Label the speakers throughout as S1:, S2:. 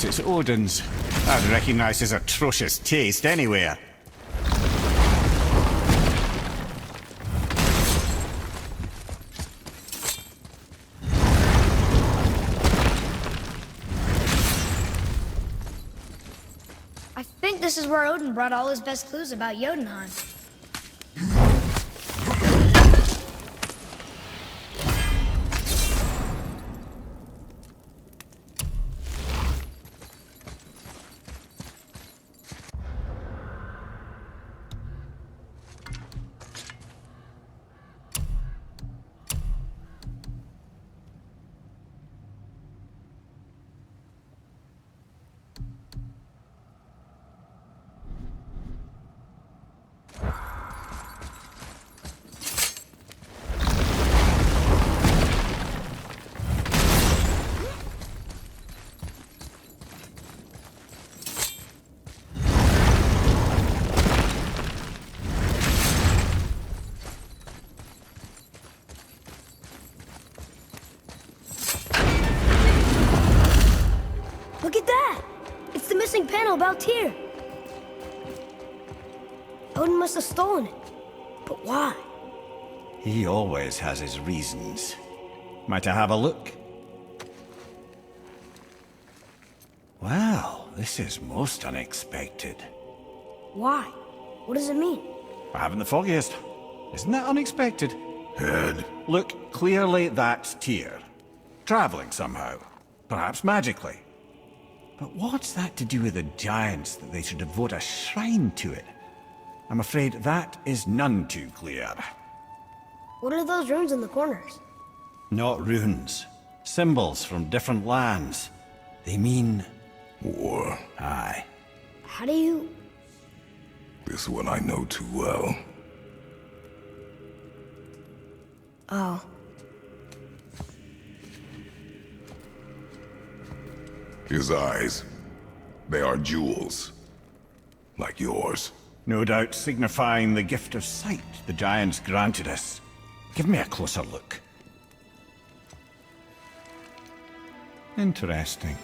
S1: course, it's Odin's. I'd recognize his atrocious taste anywhere.
S2: I think this is where Odin brought all his best clues about Jotunheim. Look at that! It's the missing panel about Tyr. Odin must have stolen it. But why?
S1: He always has his reasons. Might I have a look? Well, this is most unexpected.
S2: Why? What does it mean?
S1: I haven't the foggiest. Isn't that unexpected?
S3: Head.
S1: Look, clearly that's Tyr. Traveling somehow. Perhaps magically. But what's that to do with the giants that they should devote a shrine to it? I'm afraid that is none too clear.
S2: What are those runes in the corners?
S1: Not runes. Symbols from different lands. They mean...
S3: War.
S1: Aye.
S2: How do you...
S3: This one I know too well.
S2: Oh.
S3: His eyes. They are jewels. Like yours.
S1: No doubt signifying the gift of sight the giants granted us. Give me a closer look. Interesting.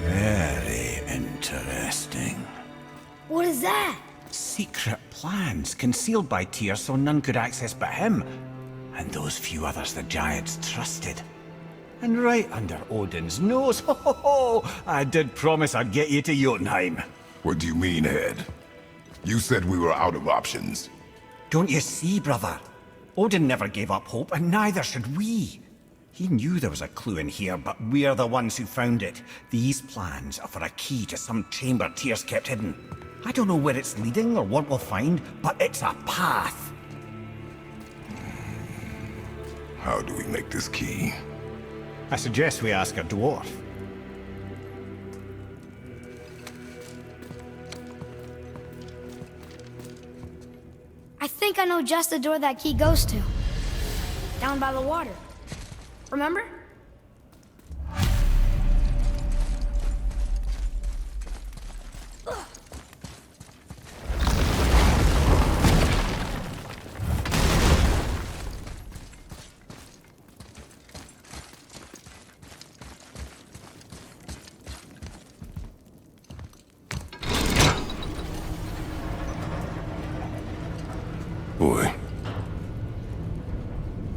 S1: Very interesting.
S2: What is that?
S1: Secret plans concealed by Tyr so none could access but him. And those few others the giants trusted. And right under Odin's nose, ho ho ho! I did promise I'd get you to Jotunheim.
S3: What do you mean, Head? You said we were out of options.
S1: Don't you see, brother? Odin never gave up hope, and neither should we. He knew there was a clue in here, but we're the ones who found it. These plans are for a key to some chamber Tyr's kept hidden. I don't know where it's leading or what we'll find, but it's a path.
S3: How do we make this key?
S1: I suggest we ask a dwarf.
S2: I think I know just the door that key goes to. Down by the water. Remember?
S3: Boy.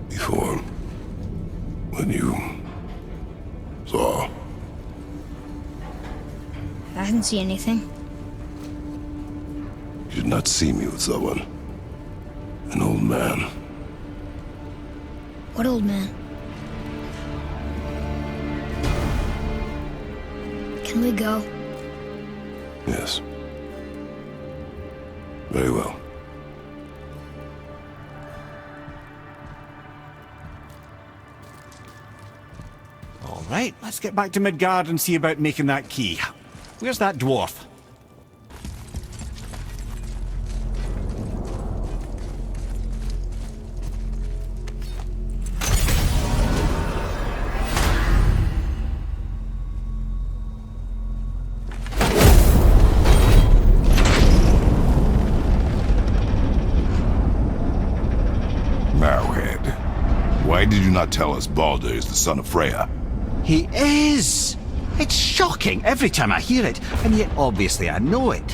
S3: Before... when you... saw...
S2: I didn't see anything.
S3: You did not see me with someone. An old man.
S2: What old man? Can we go?
S3: Yes. Very well.
S1: All right, let's get back to Midgard and see about making that key. Where's that dwarf?
S3: Now, Why did you not tell us Baldur is the son of Freya?
S1: He is! It's shocking every time I hear it, and yet obviously I know it.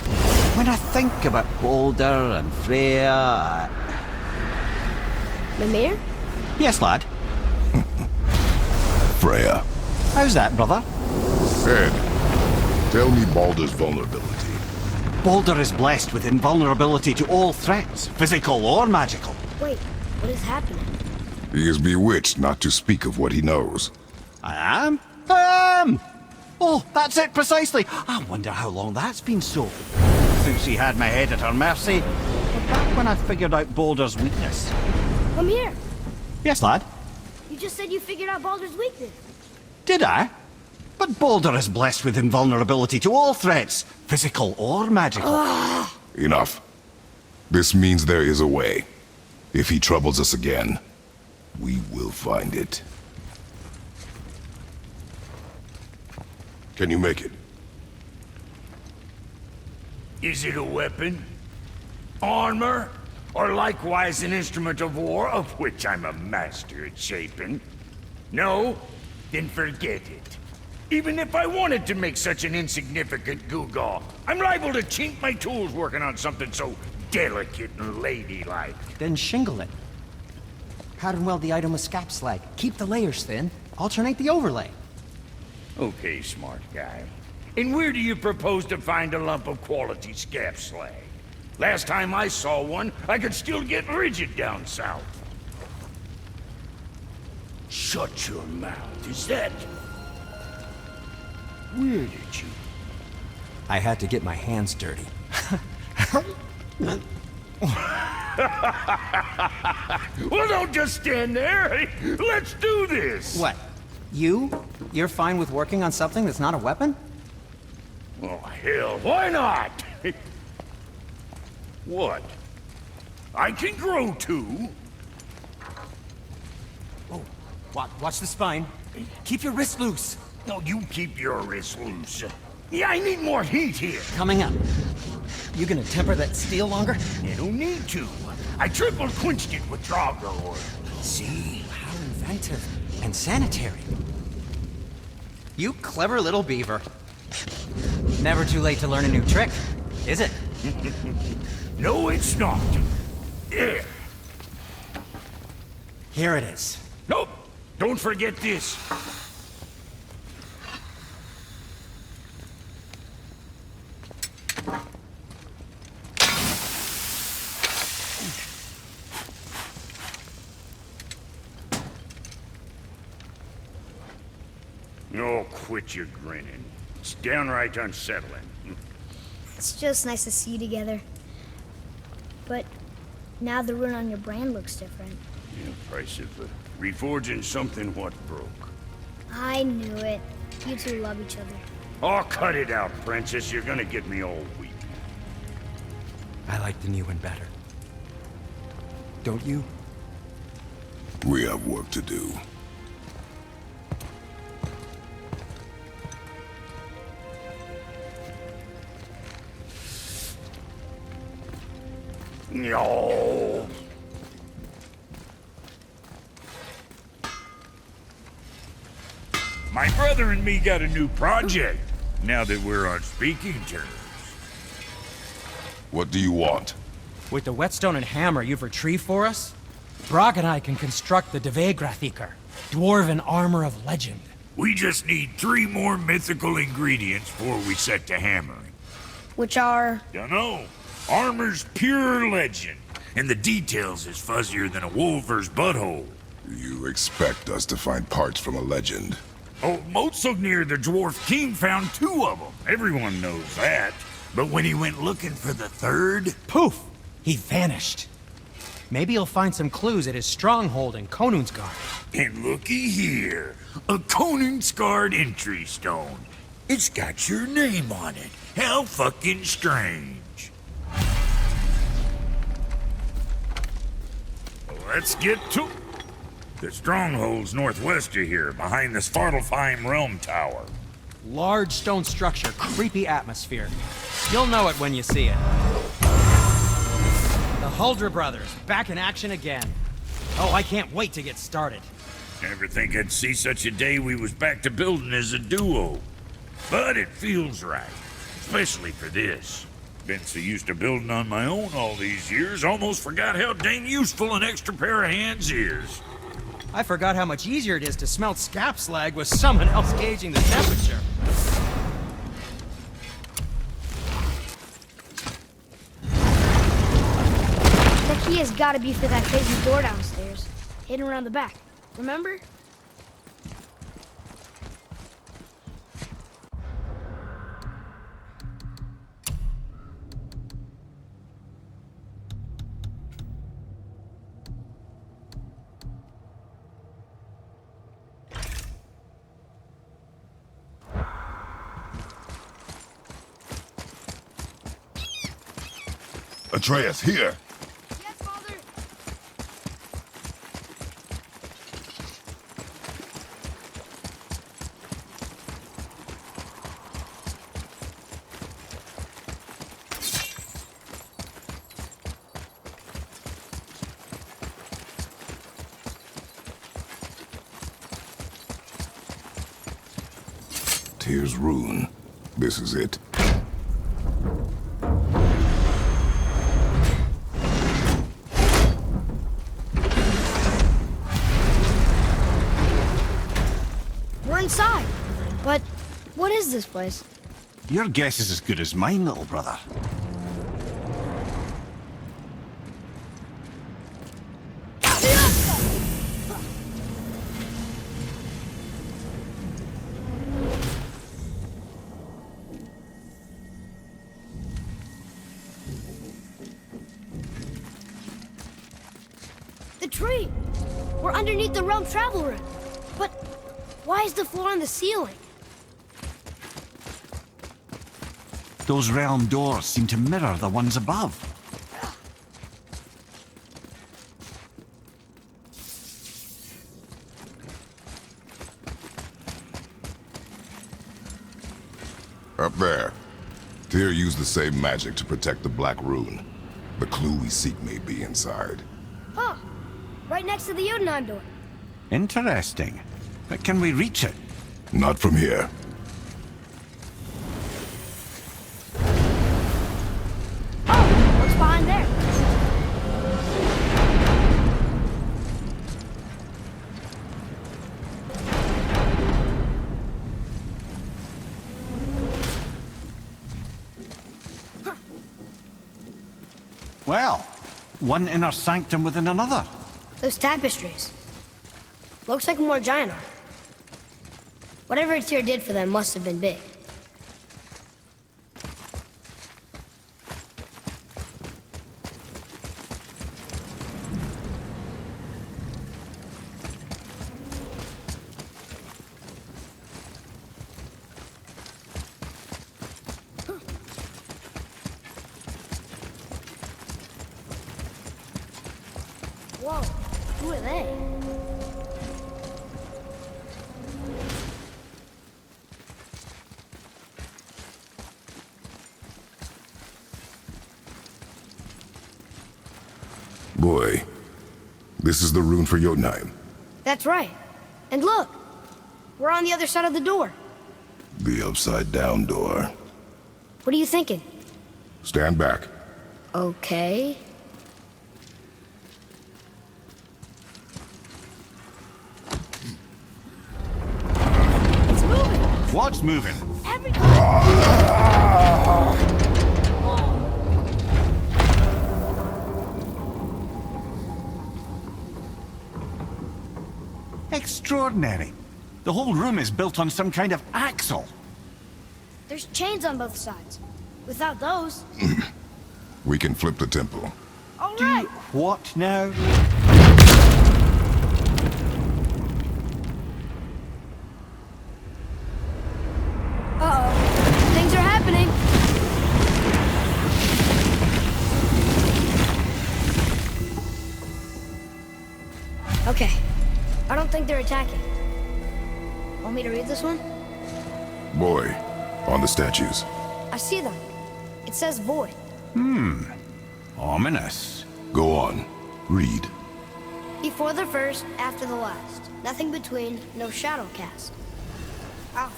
S1: When I think about Baldur and Freya...
S2: Mimir?
S1: Yes, lad.
S3: Freya.
S1: How's that, brother?
S3: Ed, tell me Baldur's vulnerability.
S1: Baldur is blessed with invulnerability to all threats, physical or magical.
S2: Wait, what is happening?
S3: He is bewitched not to speak of what he knows.
S1: I am? I am! Oh, that's it precisely. I wonder how long that's been so. Since she had my head at her mercy, or back when I figured out Baldur's weakness.
S2: Come here.
S1: Yes, lad?
S2: You just said you figured out Baldur's weakness.
S1: Did I? But Baldur is blessed with invulnerability to all threats, physical or magical.
S3: Enough. This means there is a way. If he troubles us again, we will find it. Can you make it?
S4: Is it a weapon? Armor? Or likewise an instrument of war, of which I'm a master at shaping? No? Then forget it. Even if I wanted to make such an insignificant gewgaw, I'm liable to chink my tools working on something so delicate and ladylike.
S5: Then shingle it. Pattern weld the item with scap slag. Keep the layers thin. Alternate the overlay.
S4: Okay, smart guy. And where do you propose to find a lump of quality scap slag? Last time I saw one, I could still get rigid down south. Shut your mouth, is that... Where did you...
S5: I had to get my hands dirty.
S4: Well, don't just stand there. Let's do this.
S5: What? You're fine with working on something that's not a weapon?
S4: Oh, hell, why not? What? I can grow too.
S5: Oh, watch the spine. Keep your wrist loose.
S4: No, you keep your wrist loose. Yeah, I need more heat here.
S5: Coming up. You gonna temper that steel longer?
S4: You don't need to. I triple quenched it with Draugr ore.
S5: See, how inventive and sanitary. You clever little beaver. Never too late to learn a new trick, is it?
S4: No, it's not. There.
S5: Here it is.
S4: Nope. Don't forget this. Oh, quit your grinning. It's downright unsettling.
S2: It's just nice to see you together. But now the rune on your brand looks different.
S4: Yeah, price of reforging something what broke.
S2: I knew it. You two love each other.
S4: Oh, cut it out, Princess. You're gonna get me all weak.
S5: I like the new one better. Don't you?
S3: We have work to do.
S4: No. My brother and me got a new project, now that we're on speaking terms.
S3: What do you want?
S6: With the whetstone and hammer you've retrieved for us, Brok and I can construct the Dvegrathikar, dwarven armor of legend.
S4: We just need 3 more mythical ingredients before we set to hammering.
S2: Which are...
S4: Dunno. Armor's pure legend, and the details is fuzzier than a wolver's butthole.
S3: You expect us to find parts from a legend?
S4: Oh, Motsognir the Dwarf King found 2 of them. Everyone knows that. But when he went looking for the 3rd...
S6: Poof! He vanished. Maybe he'll find some clues at his stronghold in Konungsgard.
S4: And looky here, a Konungsgard entry stone. It's got your name on it. How fucking strange. Let's get to... The stronghold's northwest of here, behind the Svartalfheim Realm Tower.
S6: Large stone structure, creepy atmosphere. You'll know it when you see it. The Huldra brothers, back in action again. Oh, I can't wait to get started.
S4: Never think I'd see such a day we was back to building as a duo. But it feels right, especially for this. Been so used to building on my own all these years, almost forgot how dang useful an extra pair of hands is.
S6: I forgot how much easier it is to smelt scap slag with someone else gauging the temperature.
S2: The key has got to be for that crazy door downstairs, hidden around the back. Remember?
S3: Atreus, here!
S2: Yes, Father.
S3: Tyr's rune. This is it.
S2: We're inside. But what is this place?
S1: Your guess is as good as mine, little brother.
S2: The tree! We're underneath the realm travel room. But why is the floor on the ceiling?
S1: Those realm doors seem to mirror the ones above.
S3: Up there. Tyr used the same magic to protect the Black Rune. The clue we seek may be inside.
S2: Huh. Right next to the Jotunheim door.
S1: Interesting. But can we reach it?
S3: Not from here.
S2: Oh, what's behind there?
S1: Well, one inner sanctum within another.
S2: Those tapestries. Looks like more giant art. Whatever Tyr did for them must have been big. Whoa, who are they?
S3: Boy, this is the rune for Jotunheim.
S2: That's right. And look, we're on the other side of the door.
S3: The upside-down door.
S2: What are you thinking?
S3: Stand back.
S2: Okay. It's moving!
S1: What's moving? Extraordinary. The whole room is built on some kind of axle.
S2: There's chains on both sides. Without those...
S3: We can flip the temple.
S2: All right!
S1: What now?
S2: Uh-oh. Things are happening. Okay. I don't think they're attacking. Want me to read this one?
S3: Boy, on the statues.
S2: I see them. It says void.
S1: Ominous.
S3: Go on. Read.
S2: Before the first, after the last. Nothing between, no shadow cast. Wow.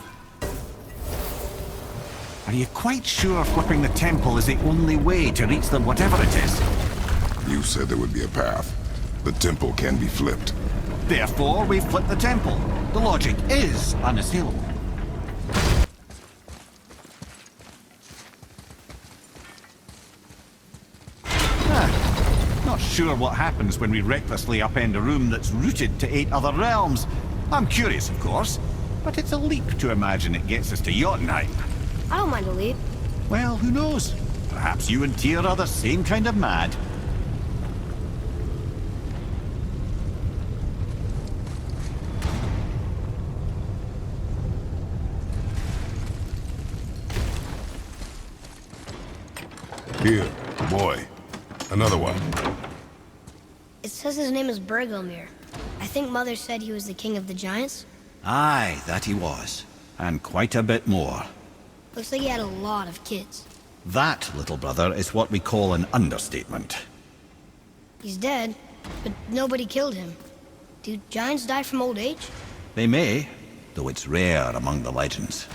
S1: Are you quite sure flipping the temple is the only way to reach them, whatever it is?
S3: You said there would be a path. The temple can be flipped.
S1: Therefore, we flip the temple. The logic is unassailable. Not sure what happens when we recklessly upend a room that's rooted to 8 other realms. I'm curious, of course, but it's a leap to imagine it gets us to Jotunheim.
S2: I don't mind a leap.
S1: Well, who knows? Perhaps you and Tyr are the same kind of mad.
S3: Here, boy. Another one.
S2: It says his name is Bergelmir. I think Mother said he was the king of the giants.
S1: Aye, that he was. And quite a bit more.
S2: Looks like he had a lot of kids.
S1: That, little brother, is what we call an understatement.
S2: He's dead, but nobody killed him. Do giants die from old age?
S1: They may, though it's rare among the legends.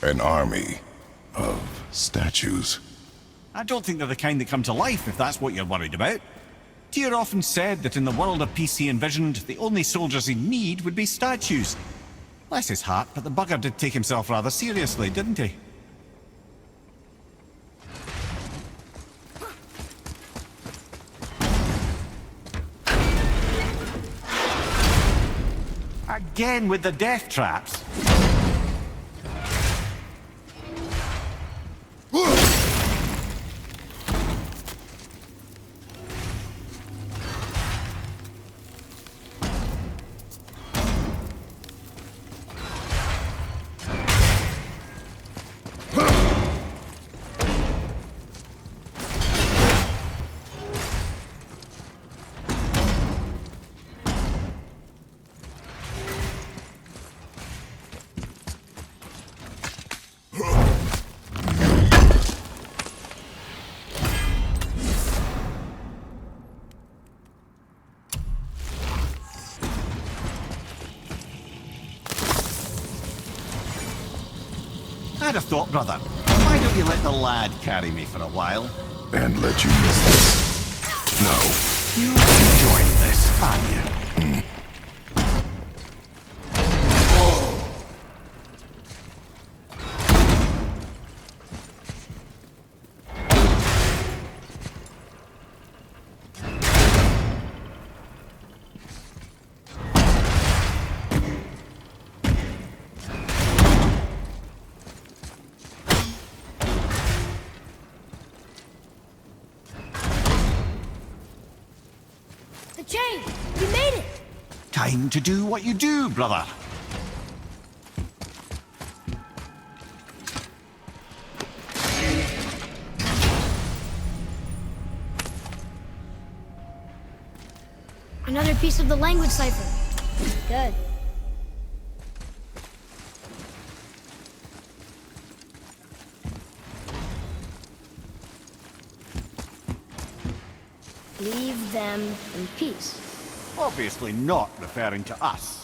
S3: An army of statues.
S1: I don't think they're the kind that come to life, if that's what you're worried about. Tyr often said that in the world of peace he envisioned, the only soldiers he'd need would be statues. Bless his heart, but the bugger did take himself rather seriously, didn't he? Again with the death traps. I'd have thought, brother, why don't you let the lad carry me for a while?
S3: And let you miss this. No.
S1: You're enjoying this, aren't you?
S2: The chain! We made it!
S1: Time to do what you do, brother.
S2: Another piece of the language cipher. Good. Leave them in peace.
S1: Obviously not referring to us.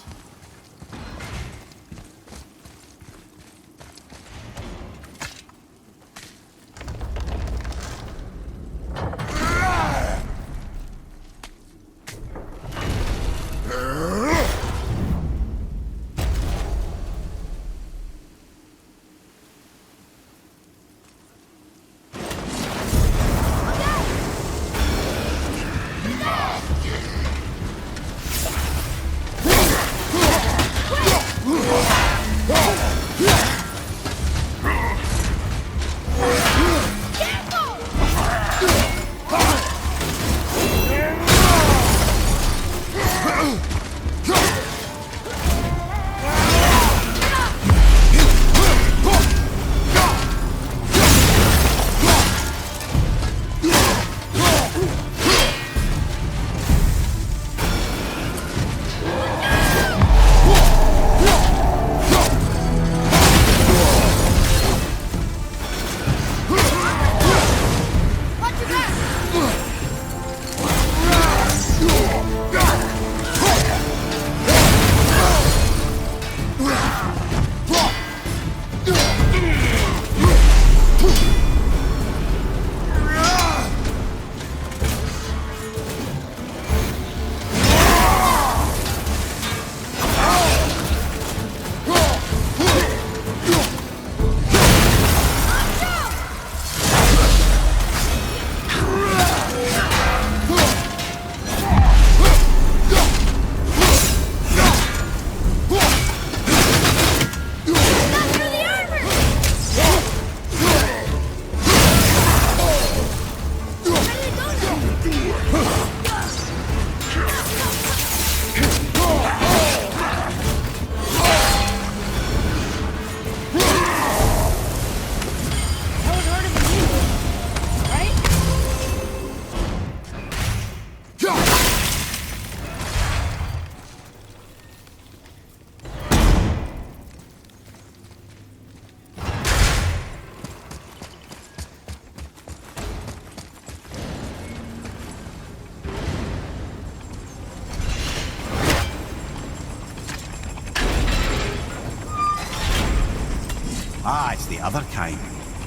S1: Ah, it's the other kind.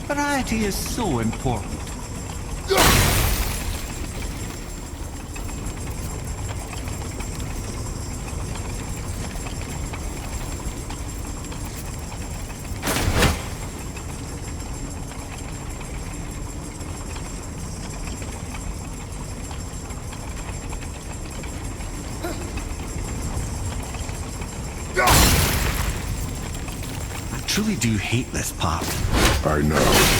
S1: Variety is so important. I truly do hate this part.
S3: I know.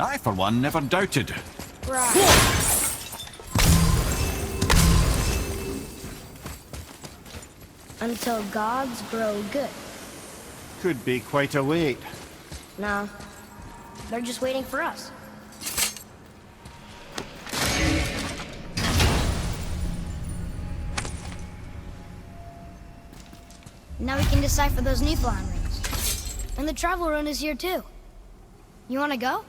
S1: I, for one, never doubted.
S2: Right. Until gods grow good.
S1: Could be quite a wait.
S2: No. They're just waiting for us. Now we can decipher those Niflheim rings. And the travel rune is here too. You wanna go?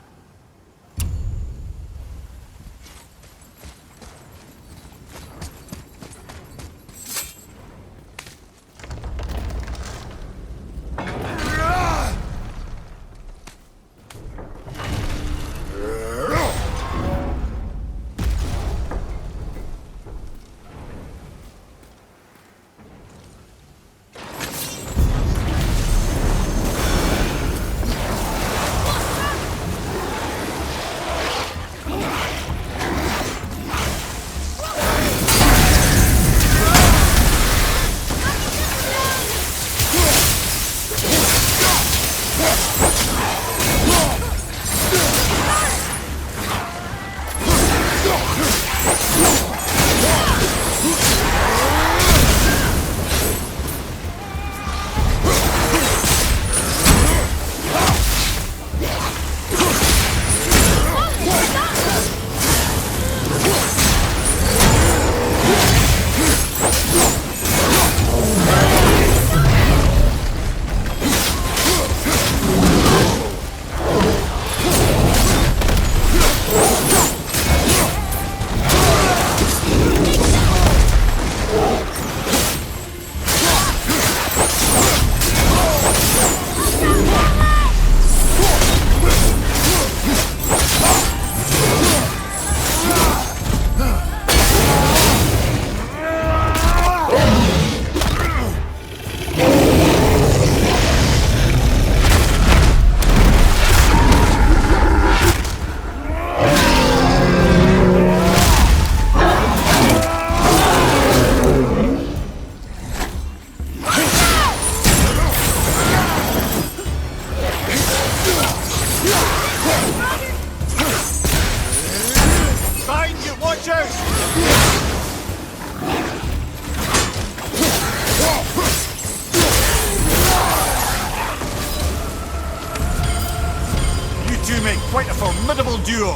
S1: formidable duo!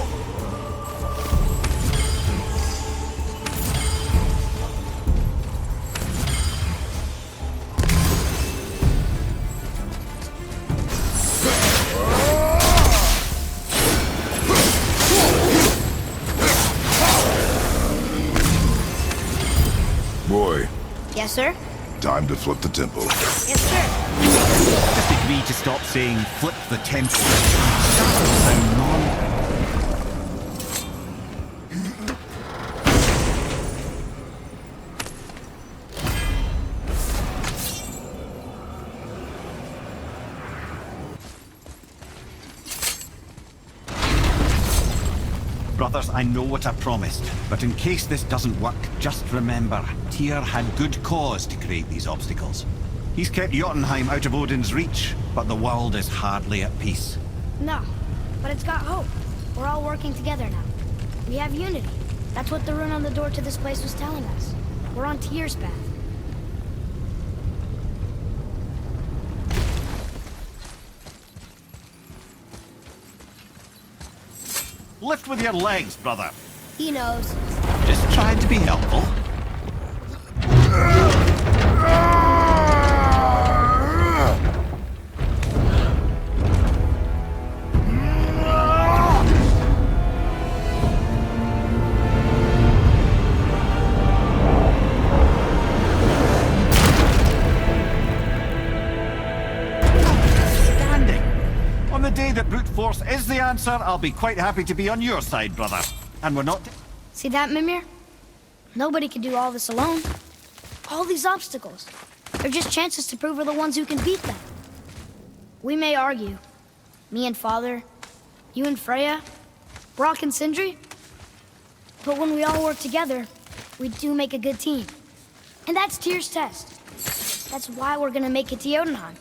S3: Boy,
S2: Yes, sir?
S3: time to flip the temple.
S2: Yes, sir.
S1: Just agree to stop saying flip the temple. Sound normal. Brothers, I know what I promised, but in case this doesn't work, just remember, Tyr had good cause to create these obstacles. He's kept Jotunheim out of Odin's reach, but the world is hardly at peace.
S2: No, but it's got hope. We're all working together now. We have unity. That's what the rune on the door to this place was telling us. We're on Tyr's path.
S1: Lift with your legs, brother.
S2: He knows.
S1: Just trying to be helpful. Standing. On the day that brute force is the answer, I'll be quite happy to be on your side, brother. And we're not...
S2: See that, Mimir? Nobody can do all this alone. All these obstacles. They're just chances to prove we're the ones who can beat them. We may argue. Me and Father, you and Freya, Brock and Sindri. But when we all work together, we do make a good team. And that's Tyr's test. That's why we're gonna make it to Jotunheim.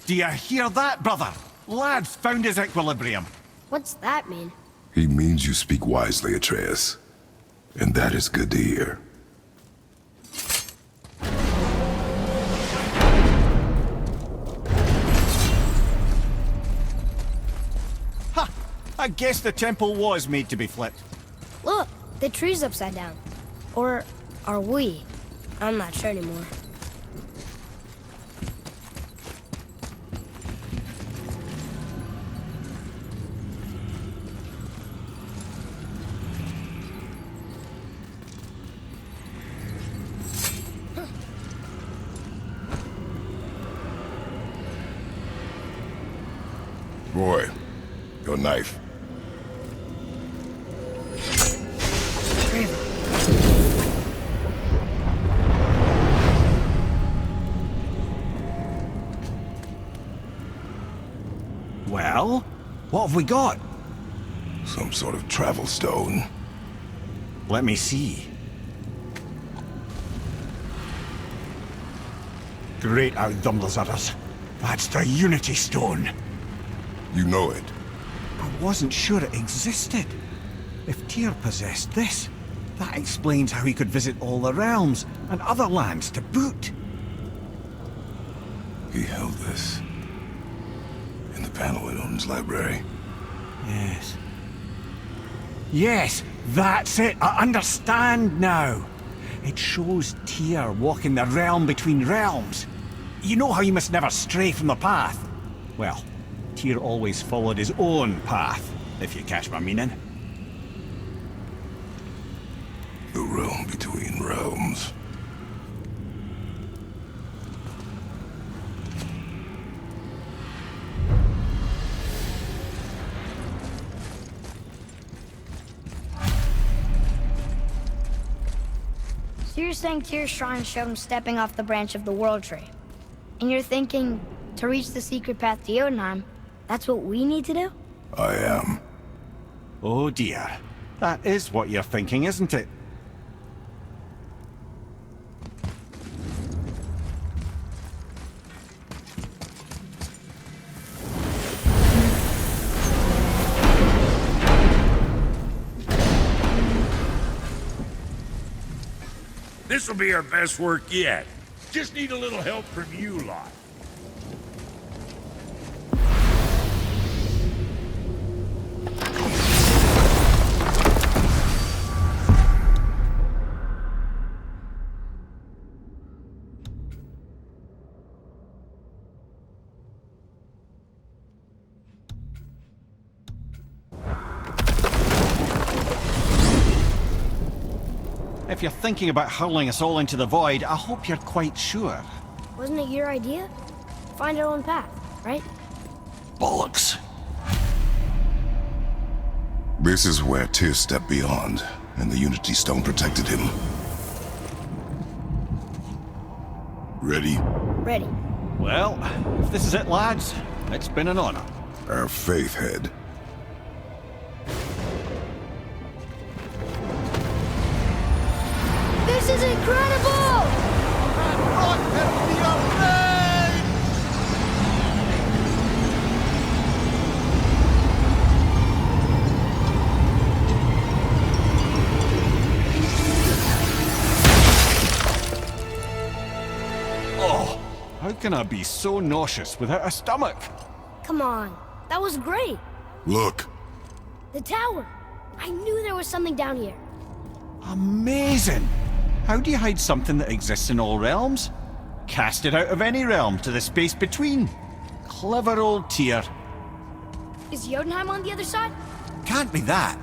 S1: Do you hear that, brother? Lad's found his equilibrium.
S2: What's that mean?
S3: He means you speak wisely, Atreus. And that is good to hear.
S1: Ha! I guess the temple was made to be flipped.
S2: Look, the tree's upside down. Or are we? I'm not sure anymore.
S3: Boy, your knife.
S1: Well, what have we got?
S3: Some sort of travel stone.
S1: Let me see. Great Outdumblers. That's the Unity Stone.
S3: You know it.
S1: I wasn't sure it existed. If Tyr possessed this, that explains how he could visit all the realms and other lands to boot.
S3: He held this in the panel in Odin's library.
S1: Yes. Yes, that's it. I understand now. It shows Tyr walking the realm between realms. You know how you must never stray from the path? Well, Tyr always followed his own path, if you catch my meaning.
S3: The realm between realms.
S2: So you're saying Tyr's shrine showed him stepping off the branch of the World Tree. And you're thinking, to reach the secret path to Jotunheim, that's what we need to do?
S3: I am.
S1: Oh dear. That is what you're thinking, isn't it?
S4: This'll be our best work yet. Just need a little help from you lot.
S1: If you're thinking about hurling us all into the void, I hope you're quite sure.
S2: Wasn't it your idea? Find our own path, right?
S1: Bollocks.
S3: This is where Tyr stepped beyond, and the Unity Stone protected him. Ready?
S2: Ready.
S1: Well, if this is it, lads, it's been an honor.
S3: Our faith head.
S2: This is incredible!
S1: Oh, how can I be so nauseous without a stomach?
S2: Come on, that was great.
S3: Look!
S2: The tower. I knew there was something down here.
S1: Amazing! How do you hide something that exists in all realms? Cast it out of any realm to the space between. Clever old Tyr.
S2: Is Jotunheim on the other side?
S1: Can't be that.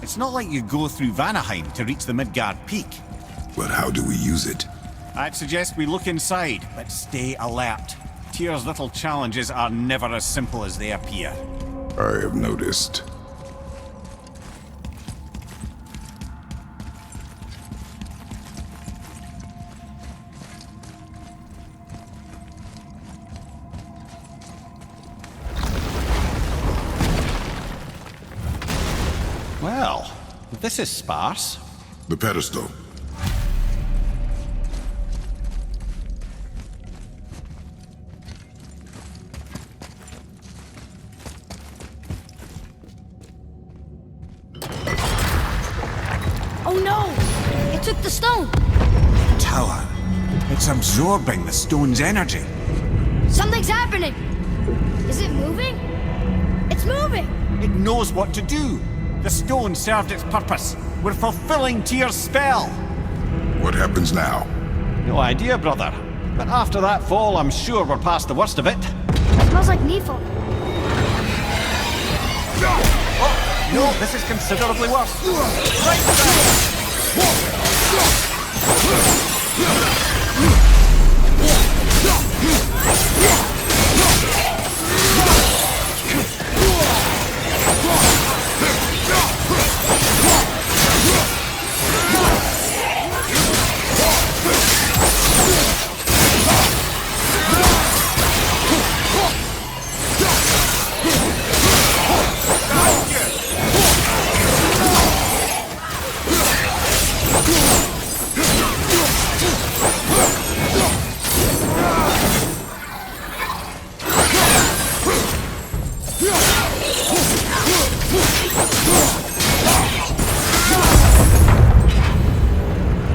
S1: It's not like you go through Vanaheim to reach the Midgard Peak.
S3: But how do we use it?
S1: I'd suggest we look inside, but stay alert. Tyr's little challenges are never as simple as they appear.
S3: I have noticed.
S1: Well, this is sparse.
S3: The pedestal.
S2: Oh no! It took the stone!
S1: Tower. It's absorbing the stone's energy.
S2: Something's happening! Is it moving? It's moving!
S1: It knows what to do. The stone served its purpose. We're fulfilling Tyr's spell.
S3: What happens now?
S1: No idea, brother. But after that fall, I'm sure we're past the worst of it.
S2: Smells like Nifl.
S1: Oh, no, this is considerably worse. Right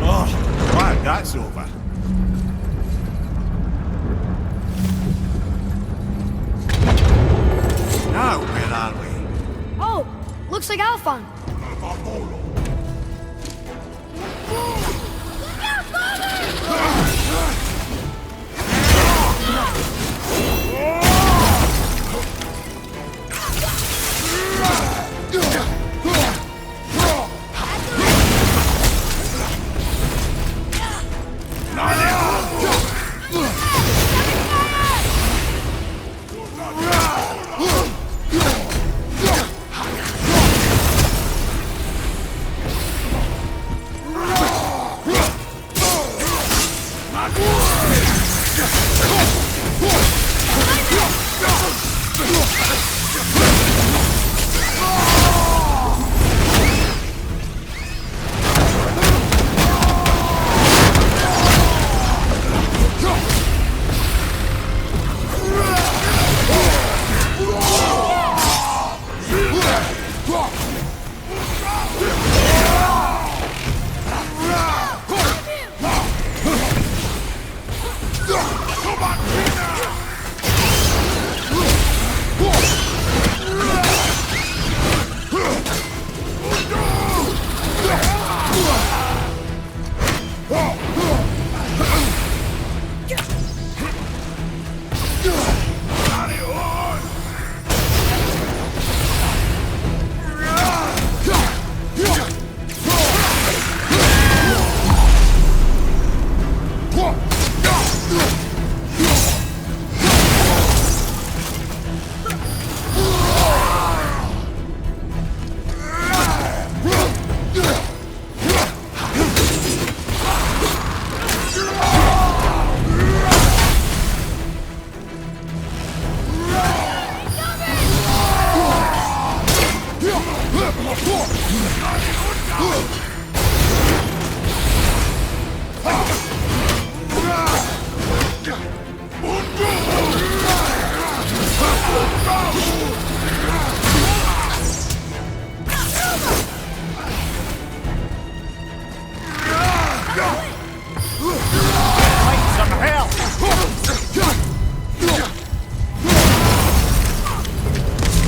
S1: Oh, glad that's over. Now, where are we?
S2: Oh, looks like Alphon.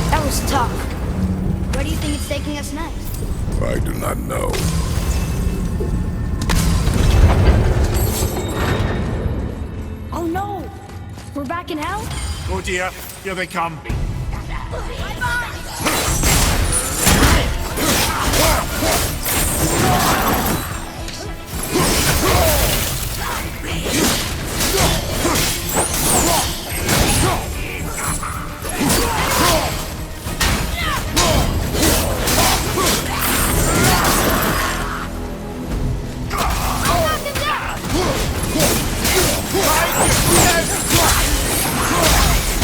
S2: That was tough. Where do you think it's taking us next?
S3: I do not know.
S2: Oh no! We're back in hell?
S7: Oh dear, here they come.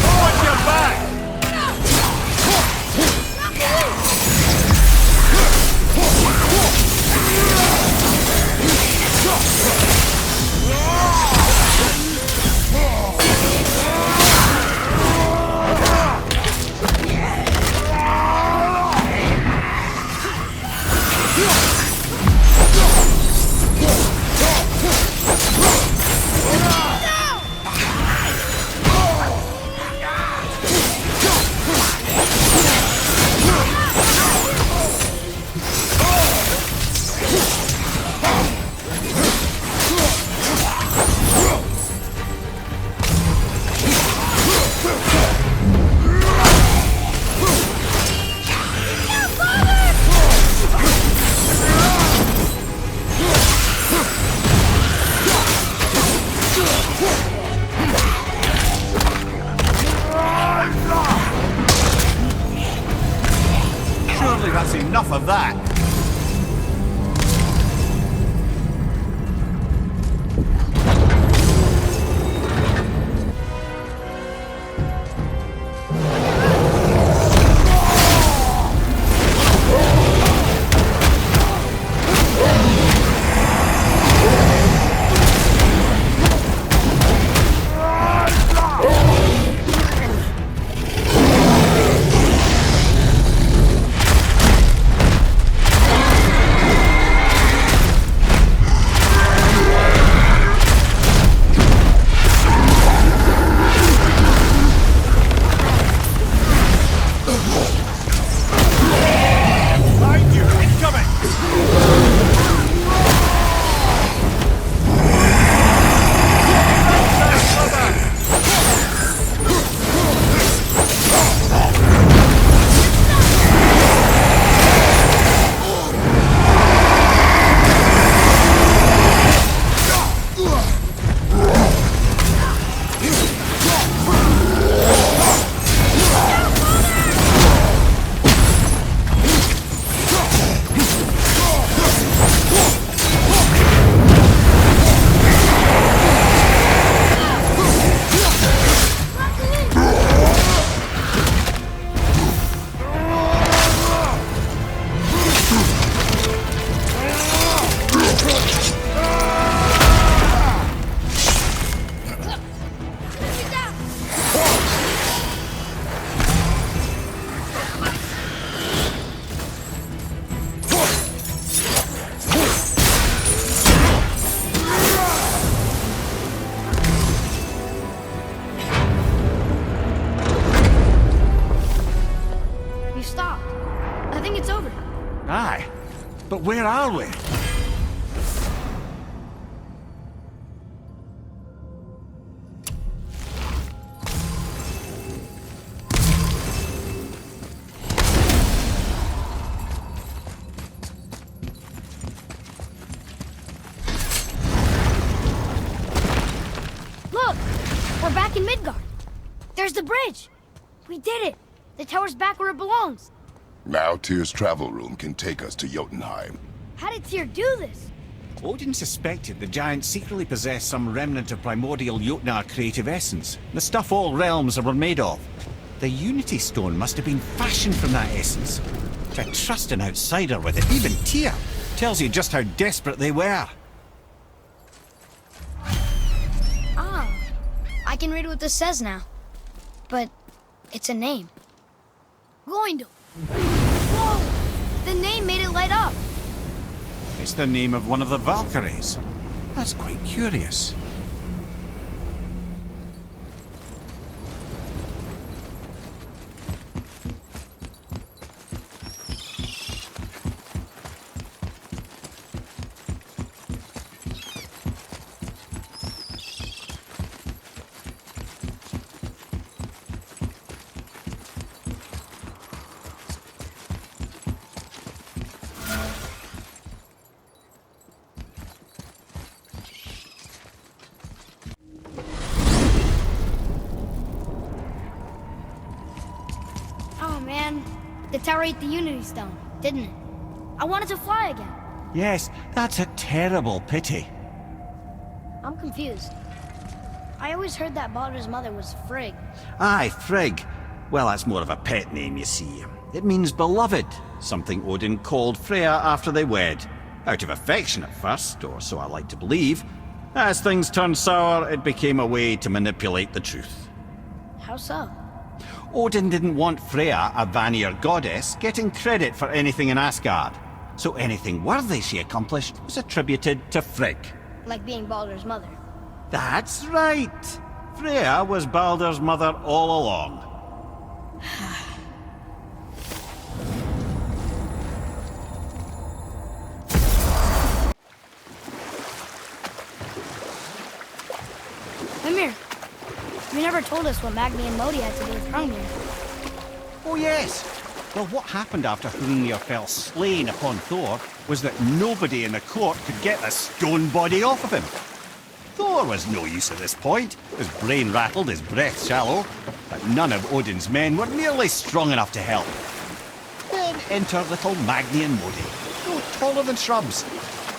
S7: Watch your back!
S1: Surely that's enough of that. Aye. But where are we?
S2: Look! We're back in Midgard. There's the bridge. We did it. The tower's back where it belongs.
S3: Now Tyr's travel room can take us to Jotunheim.
S2: How did Tyr do this?
S1: Odin suspected the giants secretly possessed some remnant of primordial Jotnar creative essence, the stuff all realms were made of. The Unity Stone must have been fashioned from that essence. To trust an outsider with it, even Tyr, tells you just how desperate they were.
S2: Ah, I can read what this says now. But it's a name. Gloindel. Whoa! The name made it light up.
S1: It's the name of one of the Valkyries. That's quite curious.
S2: Oh man, the tower ate the Unity Stone, didn't it? I wanted to fly again.
S1: Yes, that's a terrible pity.
S2: I'm confused. I always heard that Baldur's mother was Frigg.
S1: Aye, Frigg. Well, that's more of a pet name, you see. It means beloved, something Odin called Freya after they wed. Out of affection at first, or so I like to believe. As things turned sour, it became a way to manipulate the truth.
S2: How so?
S1: Odin didn't want Freya, a Vanir goddess, getting credit for anything in Asgard. So anything worthy she accomplished was attributed to Frigg.
S2: Like being Baldur's mother.
S1: That's right! Freya was Baldur's mother all along.
S2: Mimir, you never told us what Magni and Modi had to do with Hrungnir.
S1: Oh yes! Well, what happened after Hrungnir fell slain upon Thor was that nobody in the court could get the stone body off of him. Thor was no use at this point, his brain rattled, his breath shallow, but none of Odin's men were nearly strong enough to help. Then enter little Magni and Modi, no taller than shrubs.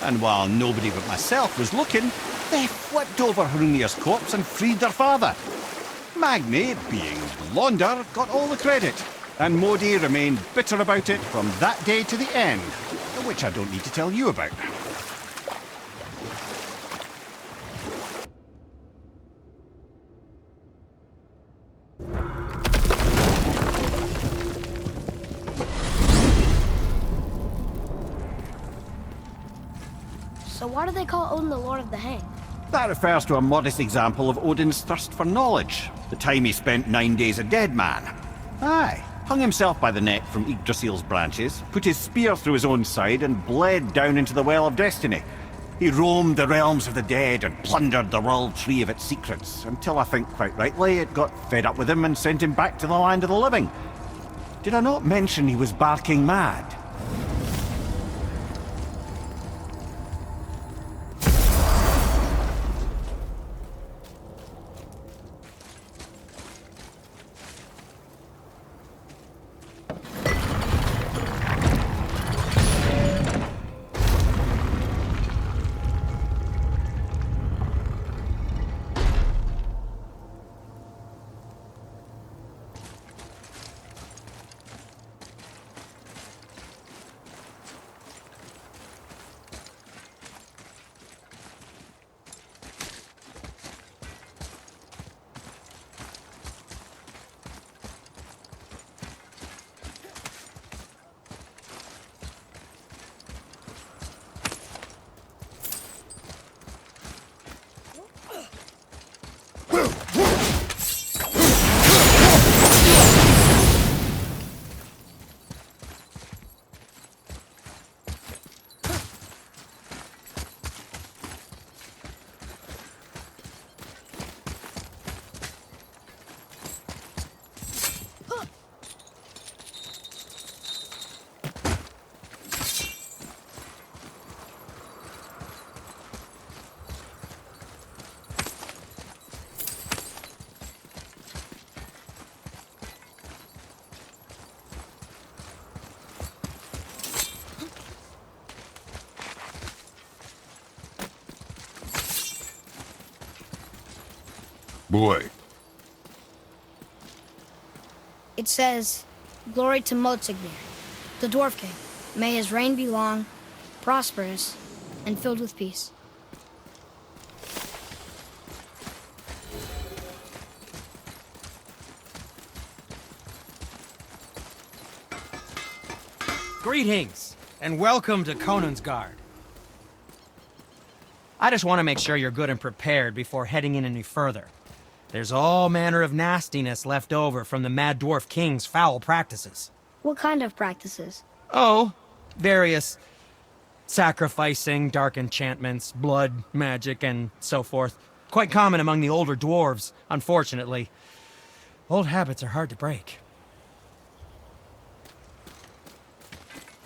S1: And while nobody but myself was looking, they flipped over Hrungnir's corpse and freed their father. Magni, being blonder, got all the credit, and Modi remained bitter about it from that day to the end, which I don't need to tell you about.
S2: So why do they call Odin the Lord of the Hang?
S1: That refers to a modest example of Odin's thirst for knowledge, the time he spent 9 days a dead man. Aye, hung himself by the neck from Yggdrasil's branches, put his spear through his own side and bled down into the Well of Destiny. He roamed the realms of the dead and plundered the World Tree of its secrets, until I think quite rightly it got fed up with him and sent him back to the land of the living. Did I not mention he was barking mad?
S3: Boy,
S2: It says, Glory to Motsignir. The Dwarf King. May his reign be long, prosperous, and filled with peace.
S6: Greetings, and welcome to Conan's Guard. I just want to make sure you're good and prepared before heading in any further. There's all manner of nastiness left over from the Mad Dwarf King's foul practices.
S2: What kind of practices?
S6: Oh, various sacrificing, dark enchantments, blood, magic, and so forth. Quite common among the older dwarves, unfortunately. Old habits are hard to break.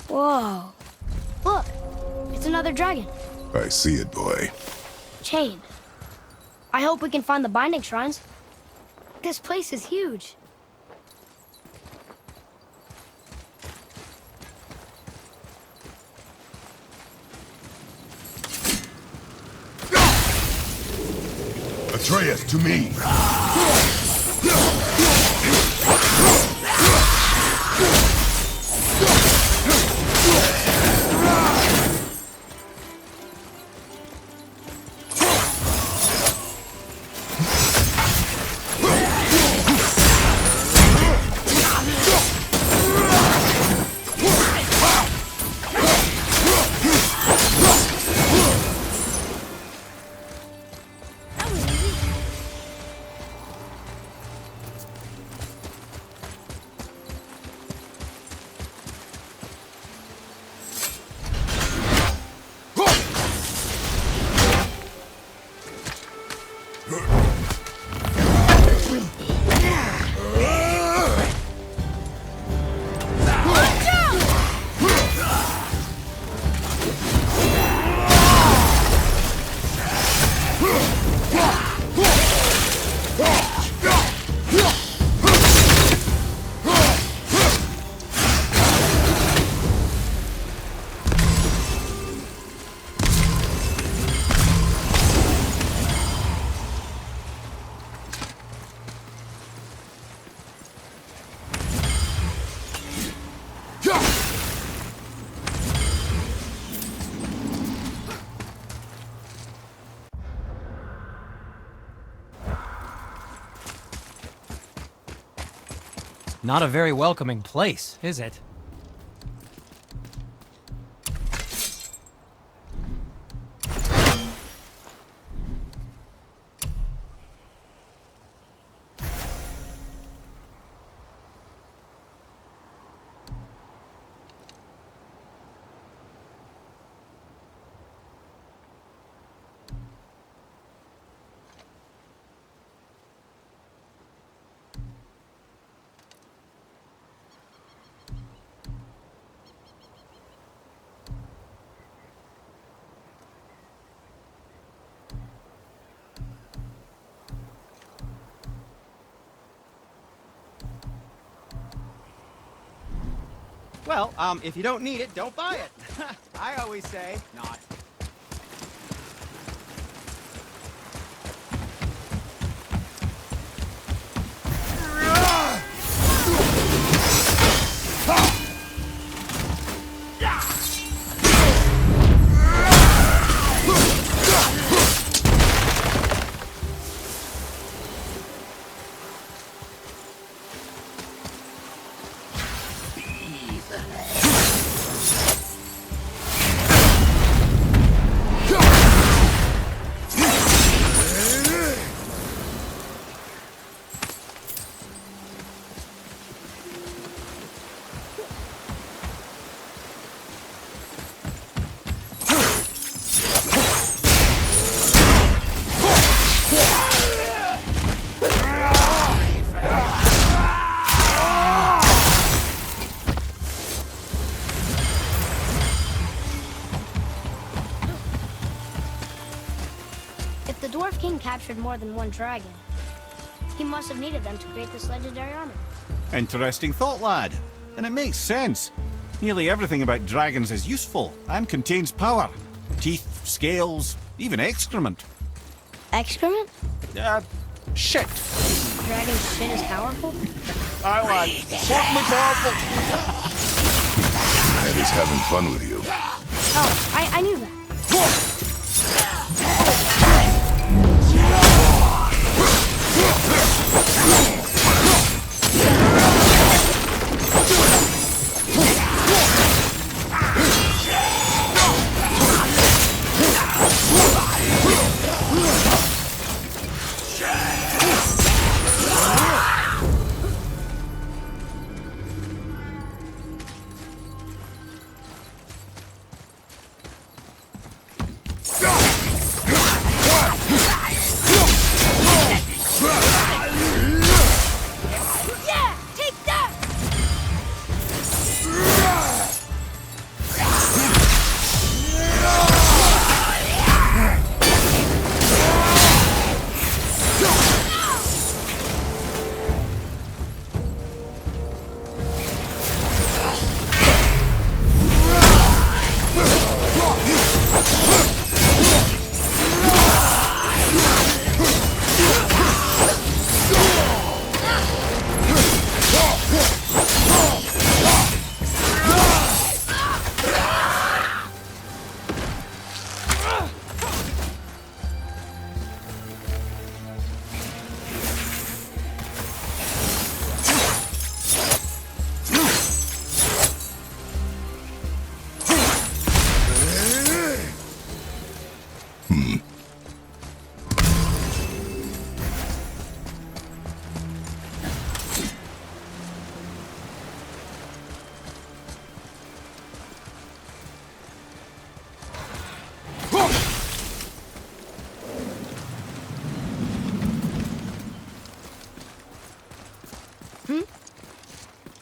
S2: Whoa. Look, it's another dragon.
S3: I see it, boy.
S2: Chain. I hope we can find the binding shrines. This place is huge.
S3: Atreus, to me!
S6: Not a very welcoming place, is it?
S5: Well, if you don't need it, don't buy it. I always say, not.
S2: If the Dwarf King captured more than one dragon, he must have needed them to create this legendary armor.
S1: Interesting thought, lad. And it makes sense. Nearly everything about dragons is useful and contains power. Teeth, scales, even excrement.
S2: Excrement?
S1: Shit.
S2: Dragon shit is powerful?
S1: Aye, lad. Certainly powerful.
S3: is having fun with you.
S2: Oh, I knew that. Yeah, take that!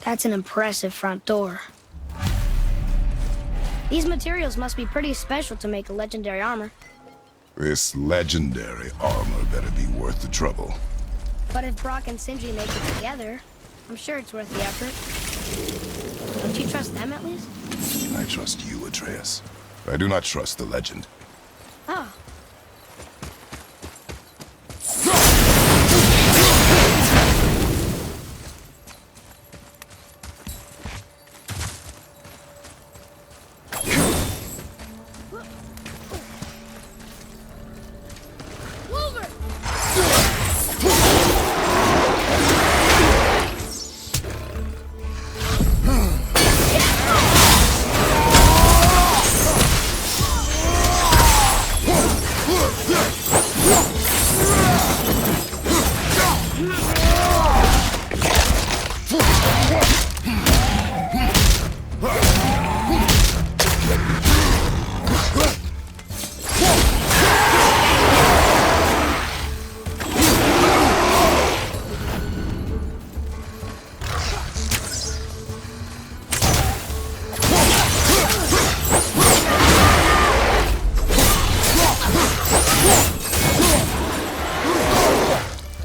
S2: That's an impressive front door. These materials must be pretty special to make a legendary armor.
S3: This legendary armor better be worth the trouble.
S2: But if Brock and Sindri make it together, I'm sure it's worth the effort. Don't you trust them at least?
S3: I trust you, Atreus. I do not trust the legend.
S2: Oh.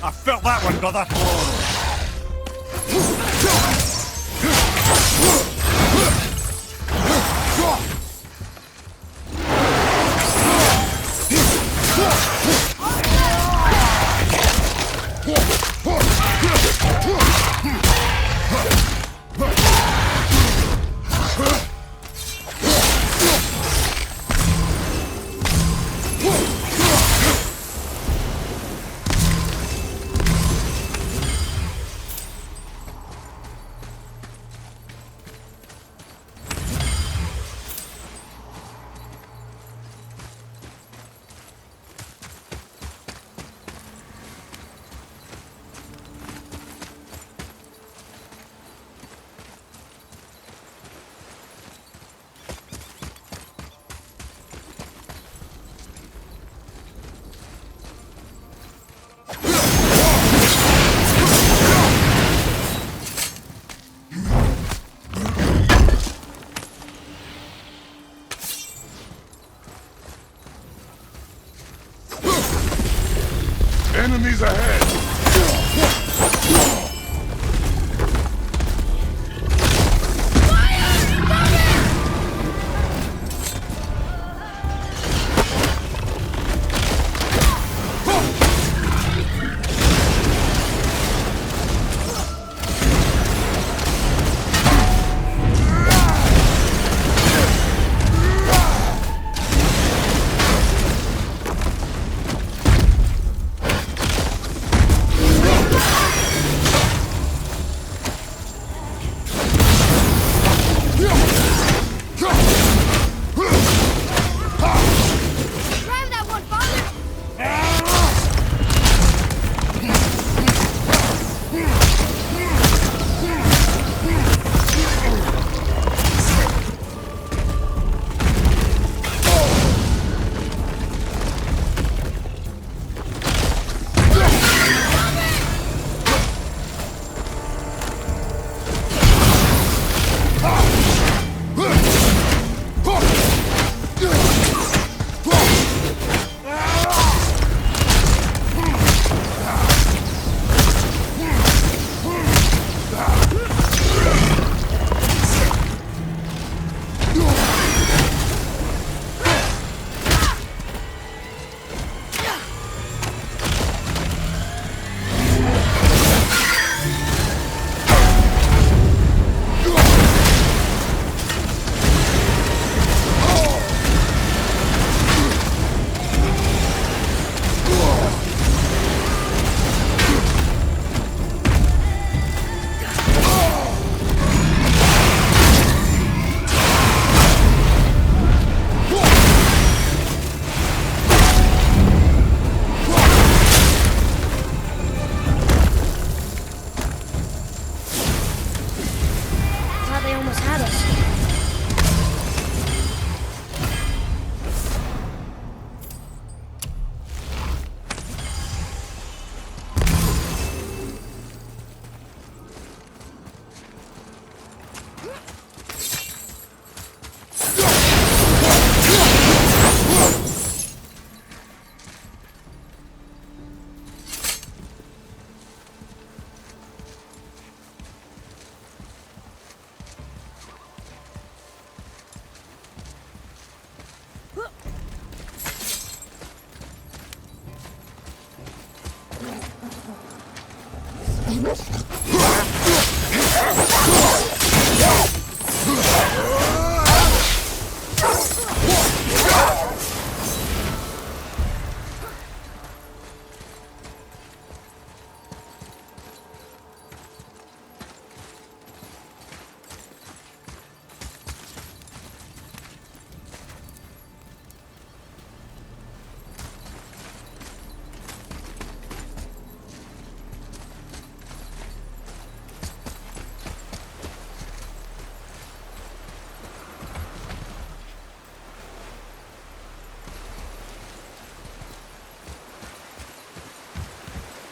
S7: I felt that one, brother.
S3: Enemies ahead!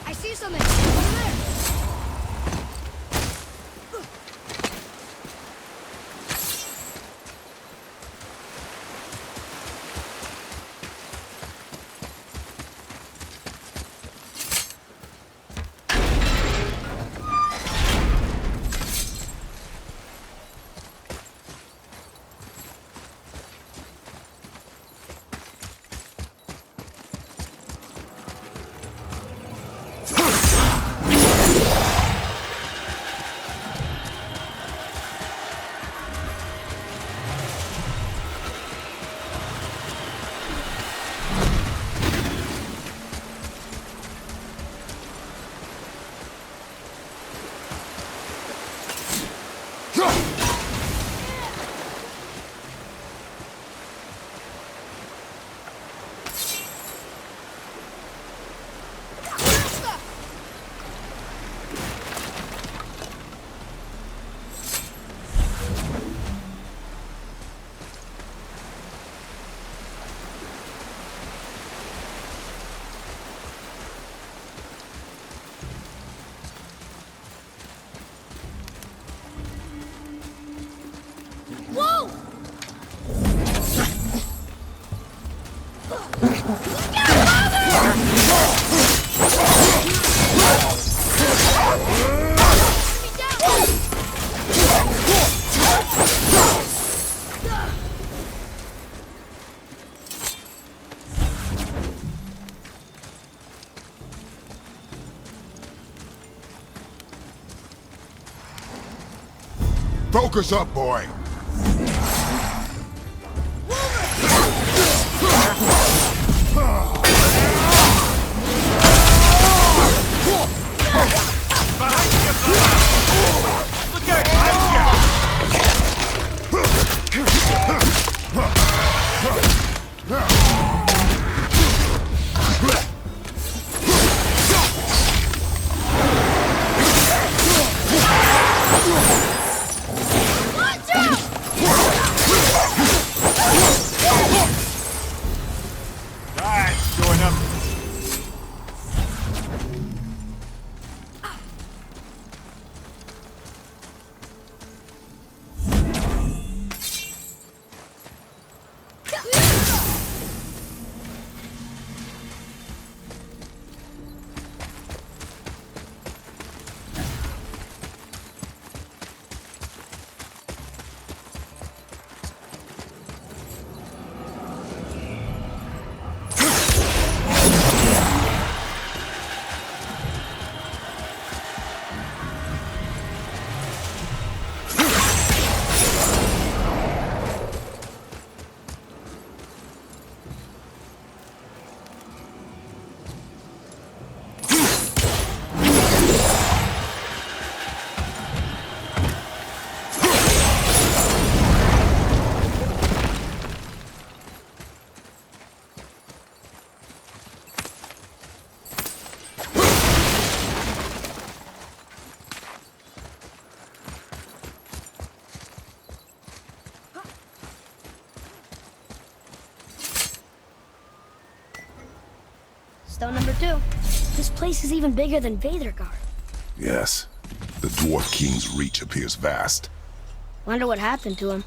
S2: I see something. Over there. Whoa!
S3: Focus up, boy.
S2: Stone number 2. This place is even bigger than Vadergard.
S3: Yes. The Dwarf King's reach appears vast.
S2: Wonder what happened to him.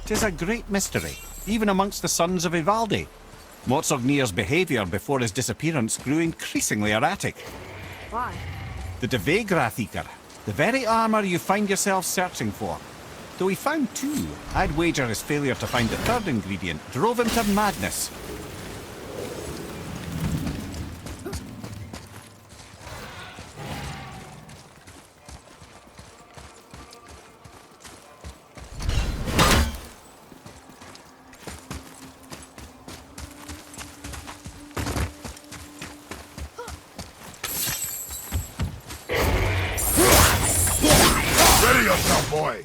S1: Tis a great mystery, even amongst the sons of Ivaldi. Motsognir's behavior before his disappearance grew increasingly erratic.
S2: Why?
S1: The Devegrathikr, the very armor you find yourself searching for. Though he found 2, I'd wager his failure to find the 3rd ingredient drove him to madness.
S3: boy.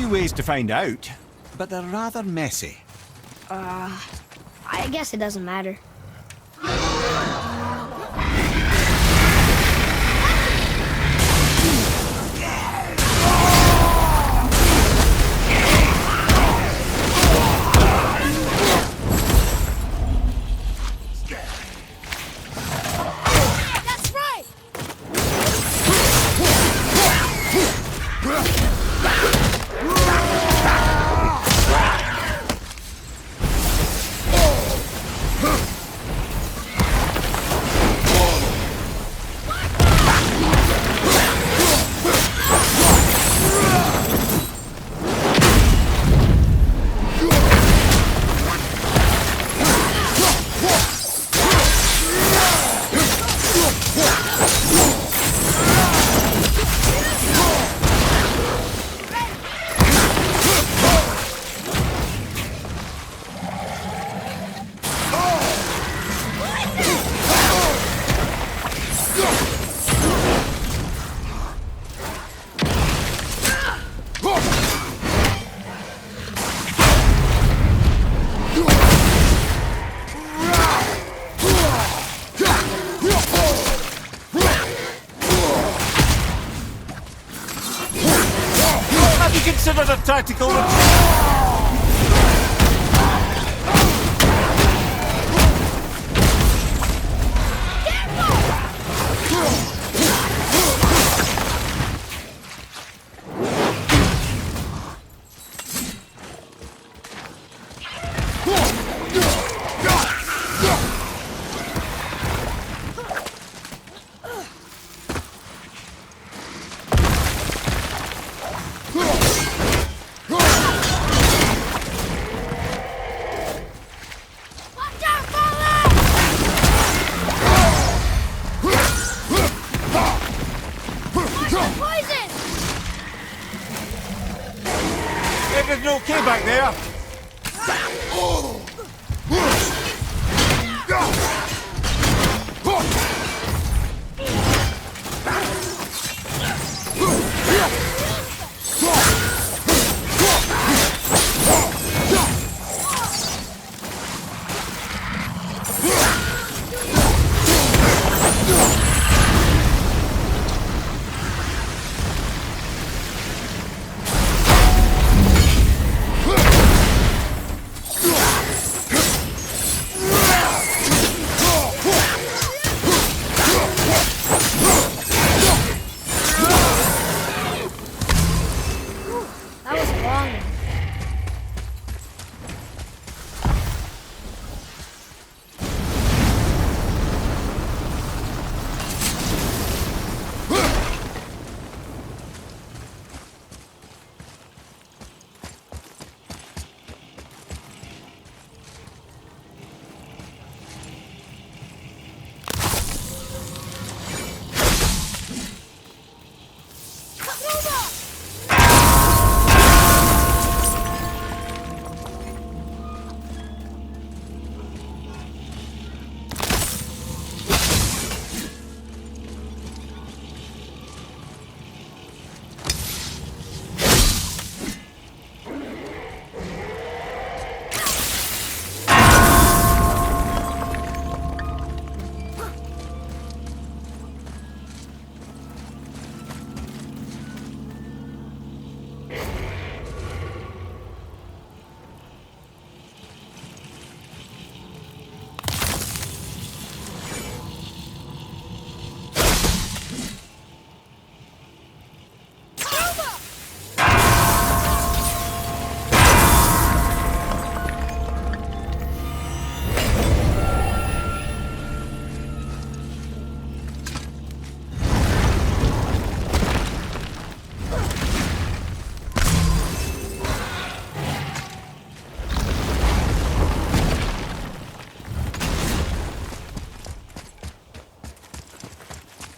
S1: few ways to find out, but they're rather messy.
S2: I guess it doesn't matter.
S8: That's right!
S1: Have you considered a tactical retreat?
S8: Watch out, Fallen! Watch the poison!
S1: Everything okay back there?
S2: That was a long one.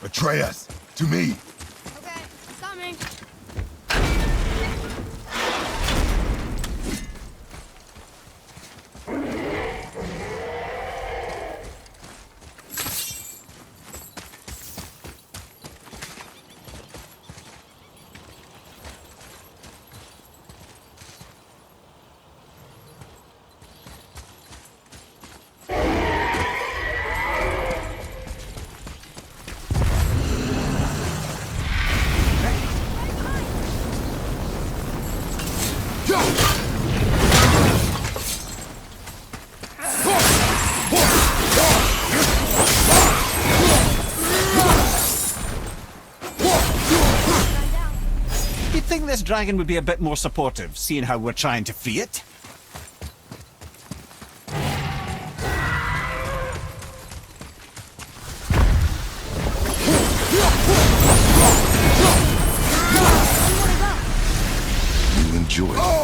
S3: Atreus, to me.
S8: Okay, coming.
S1: this dragon would be a bit more supportive, seeing how we're trying to free it.
S3: You enjoy it.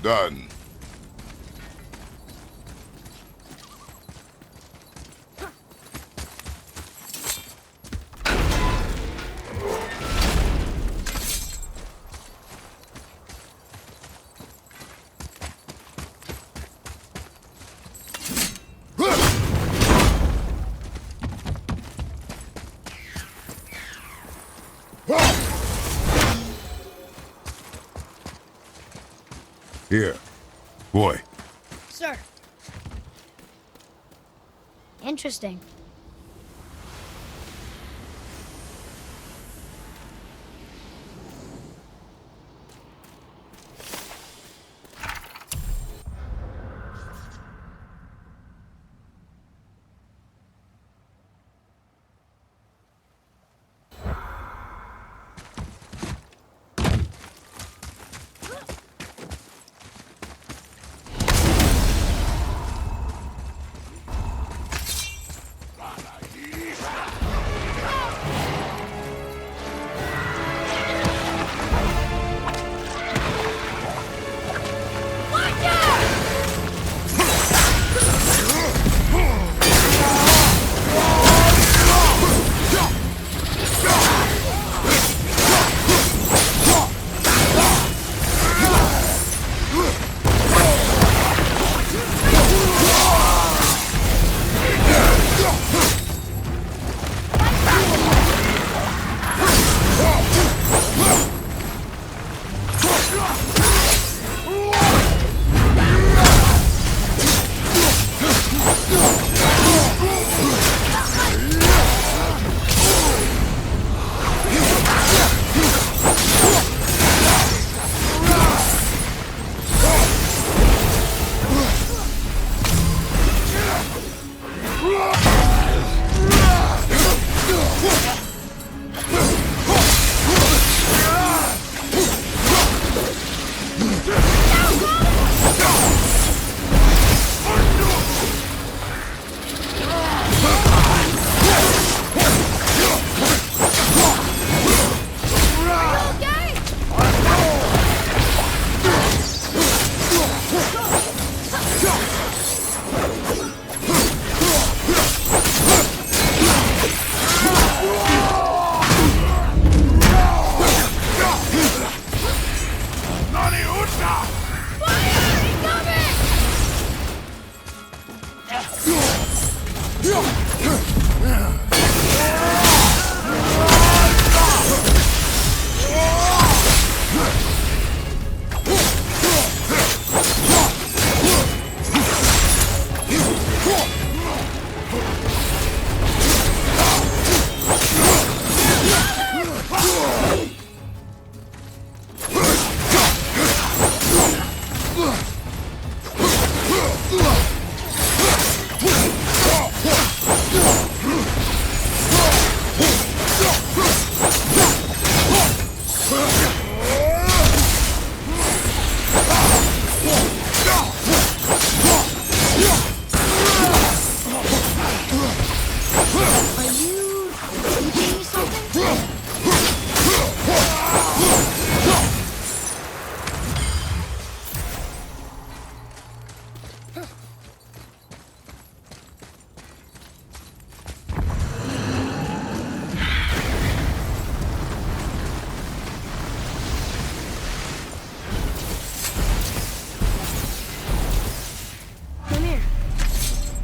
S3: Done. Here. Boy.
S2: Sir. Interesting.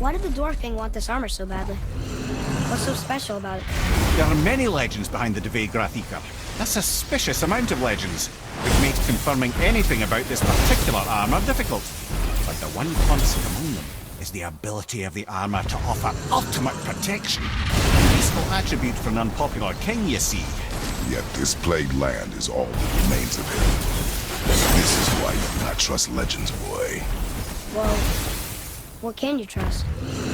S2: Why did the Dwarf King want this armor so badly? What's so special about it?
S1: There are many legends behind the Dve Grathikar. A suspicious amount of legends, which makes confirming anything about this particular armor difficult. But the one constant among them is the ability of the armor to offer ultimate protection. A useful attribute for an unpopular king, you see.
S3: Yet this plagued land is all that remains of it. This is why you do not trust legends, boy.
S2: Well, what can you trust?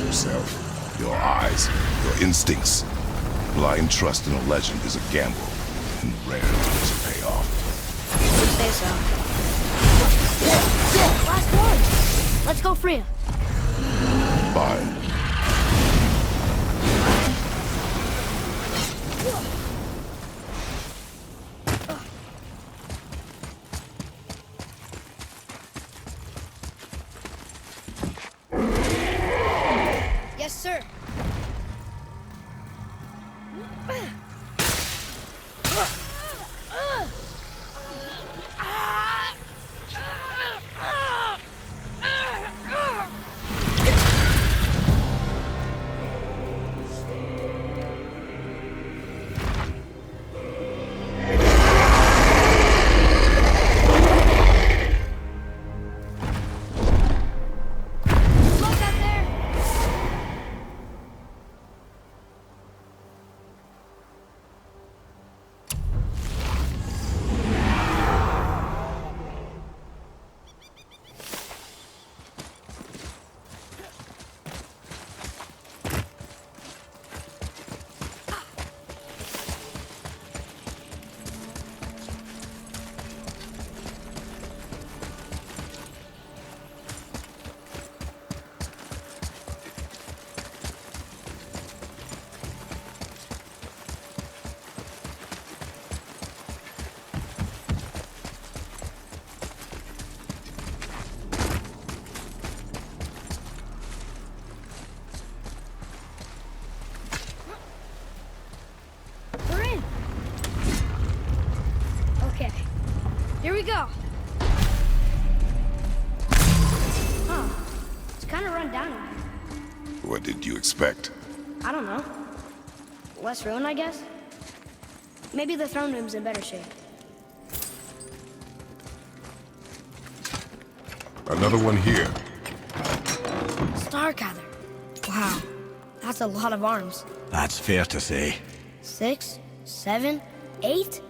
S3: Yourself, your eyes, your instincts. Blind trust in a legend is a gamble, and rarely does it pay off.
S2: You say so. Last one! Let's go free him.
S3: Fine.
S2: Yes, sir. Look out there! We're in. Okay, here we go. Oh, it's kind of run down in here.
S3: What did you expect?
S2: I don't know. Less ruin, I guess? Maybe the throne room's in better shape.
S3: Another one here.
S2: Starkather. Wow, that's a lot of arms.
S1: That's fair to say.
S2: 6, 7, 8?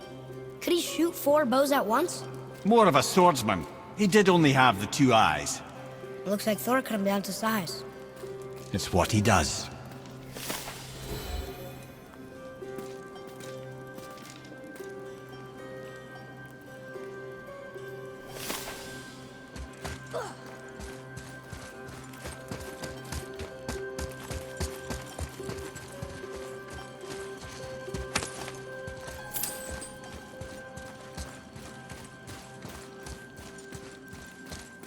S2: Could he shoot 4 bows at once?
S1: More of a swordsman. He did only have the 2 eyes.
S2: Looks like Thor cut him down to size.
S1: It's what he does.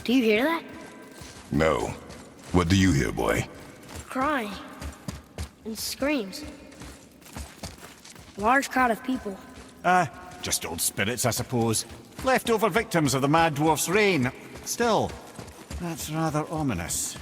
S2: Do you hear that?
S3: No. What do you hear, boy?
S2: Crying. And screams. Large crowd of people.
S1: Just old spirits, I suppose. Leftover victims of the Mad Dwarf's reign. Still, that's rather ominous.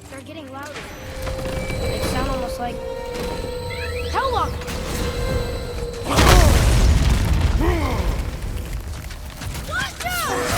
S2: They're getting louder. They sound almost like... Helllock! Watch out!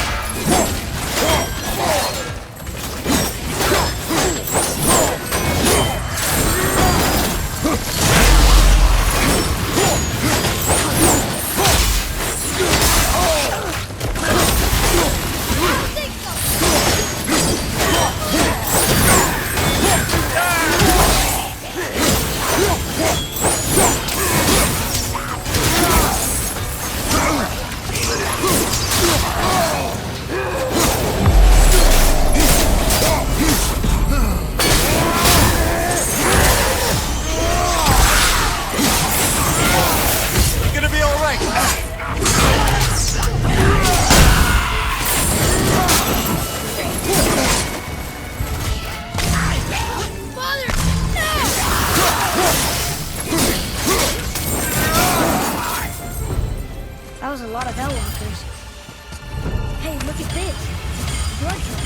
S2: blood trail.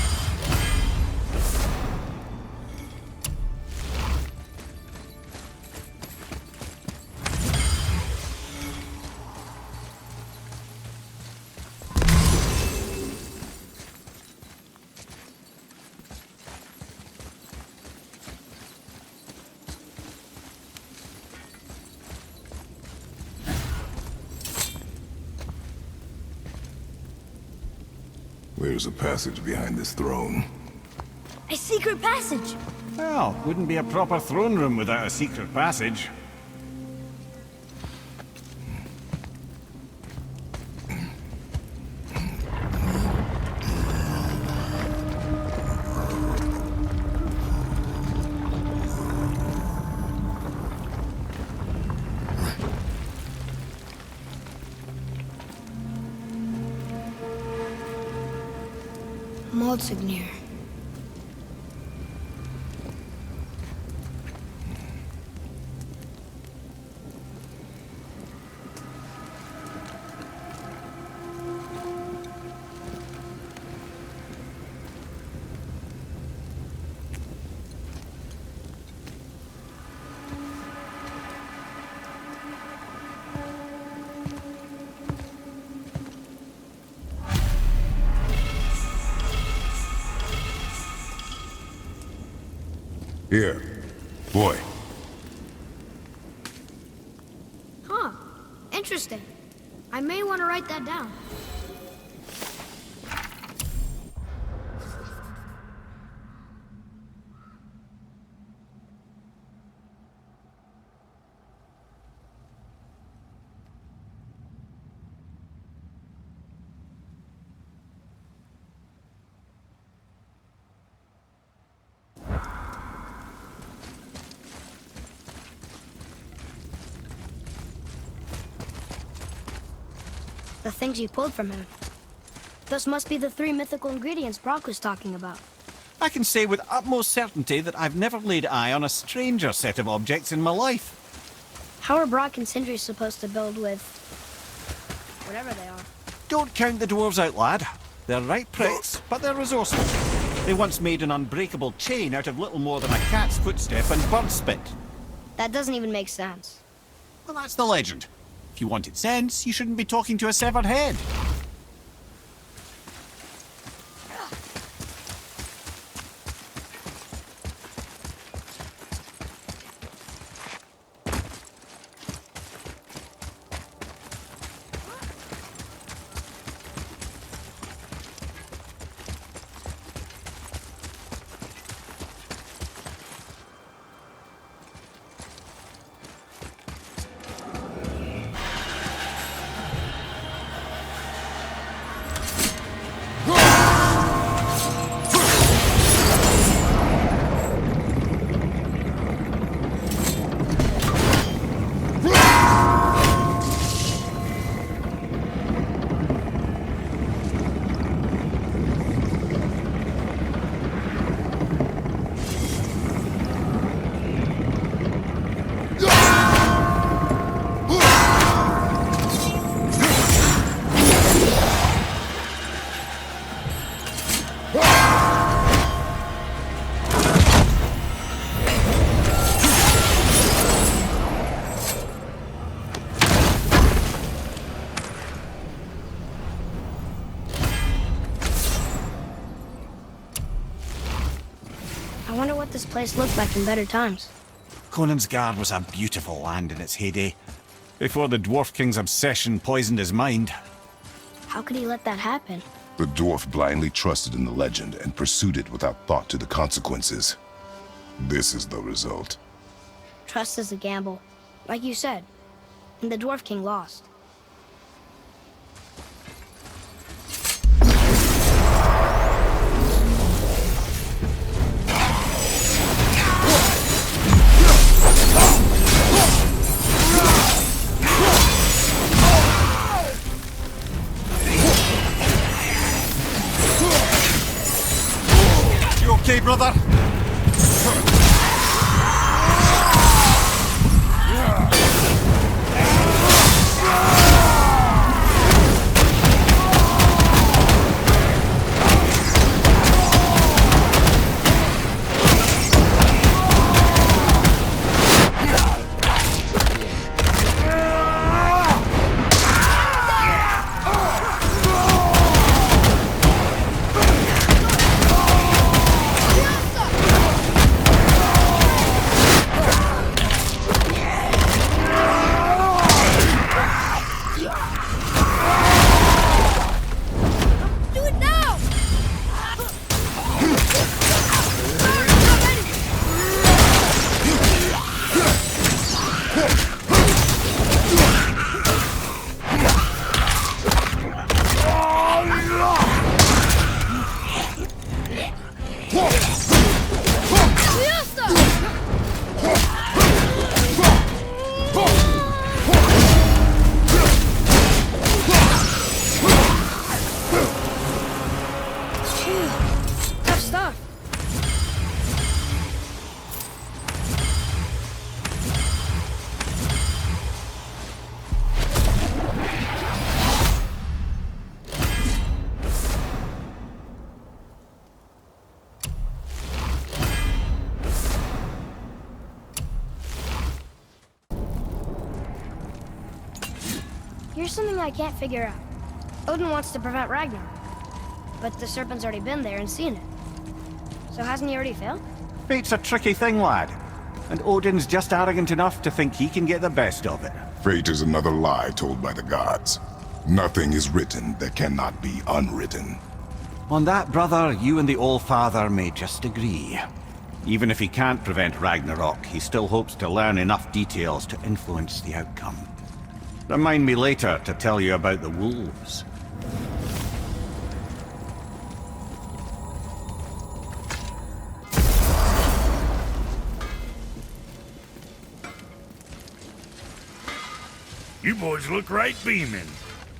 S3: There's a passage behind this throne.
S2: A secret passage!
S1: Well, wouldn't be a proper throne room without a secret passage.
S2: Maldsignir.
S3: Here. Boy.
S2: Huh. Interesting. I may want to write that down. The things you pulled from him. Those must be the 3 mythical ingredients Brock was talking about.
S1: I can say with utmost certainty that I've never laid eye on a stranger set of objects in my life.
S2: How are Brock and Sindri supposed to build with... whatever they are?
S1: Don't count the dwarves out, lad. They're right pricks, but they're resourceful. They once made an unbreakable chain out of little more than a cat's footstep and bird spit.
S2: That doesn't even make sense.
S1: Well, that's the legend. If you wanted sense, you shouldn't be talking to a severed head.
S2: I wonder what this place looked like in better times.
S1: Conansgard was a beautiful land in its heyday, before the Dwarf King's obsession poisoned his mind.
S2: How could he let that happen?
S3: The dwarf blindly trusted in the legend and pursued it without thought to the consequences. This is the result.
S2: Trust is a gamble. Like you said. And the Dwarf King lost.
S1: You okay, brother?
S2: Tough stuff. Here's something I can't figure out. Odin wants to prevent Ragnarok, but the serpent's already been there and seen it. So hasn't he already failed?
S1: Fate's a tricky thing, lad. And Odin's just arrogant enough to think he can get the best of it.
S3: Fate is another lie told by the gods. Nothing is written that cannot be unwritten.
S1: On that, brother, you and the All-Father may just agree. Even if he can't prevent Ragnarok, he still hopes to learn enough details to influence the outcome. Remind me later to tell you about the wolves.
S4: You boys look right beaming.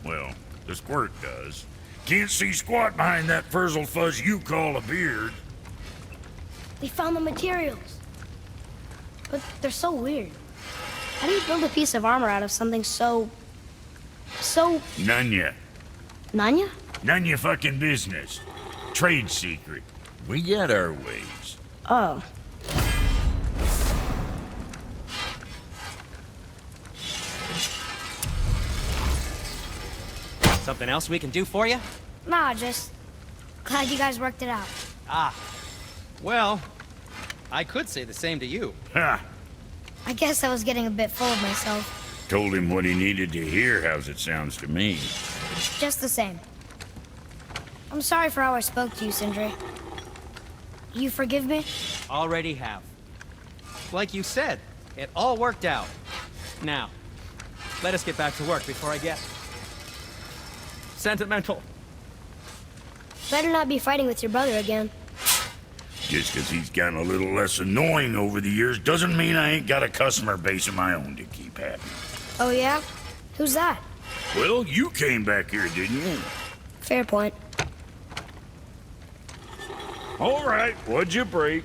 S4: Well, the squirt does. Can't see squat behind that frizzled fuzz you call a beard.
S2: They found the materials. But they're so weird. How do you build a piece of armor out of something so...
S4: None ya.
S2: Nanya?
S4: None ya fucking business. Trade secret. We got our ways.
S2: Oh.
S6: Something else we can do for you?
S2: Nah, just... glad you guys worked it out.
S6: Ah. Well, I could say the same to you.
S4: Ha!
S2: I guess I was getting a bit full of myself.
S4: Told him what he needed to hear, how's it sounds to me.
S2: Just the same. I'm sorry for how I spoke to you, Sindri. You forgive me?
S6: Already have. Like you said, it all worked out. Now, let us get back to work before I get... sentimental.
S2: Better not be fighting with your brother again.
S4: Just 'cause he's gotten a little less annoying over the years doesn't mean I ain't got a customer base of my own to keep happy.
S2: Oh yeah? Who's that?
S4: Well, you came back here, didn't you?
S2: Fair point.
S4: All right, what'd you break?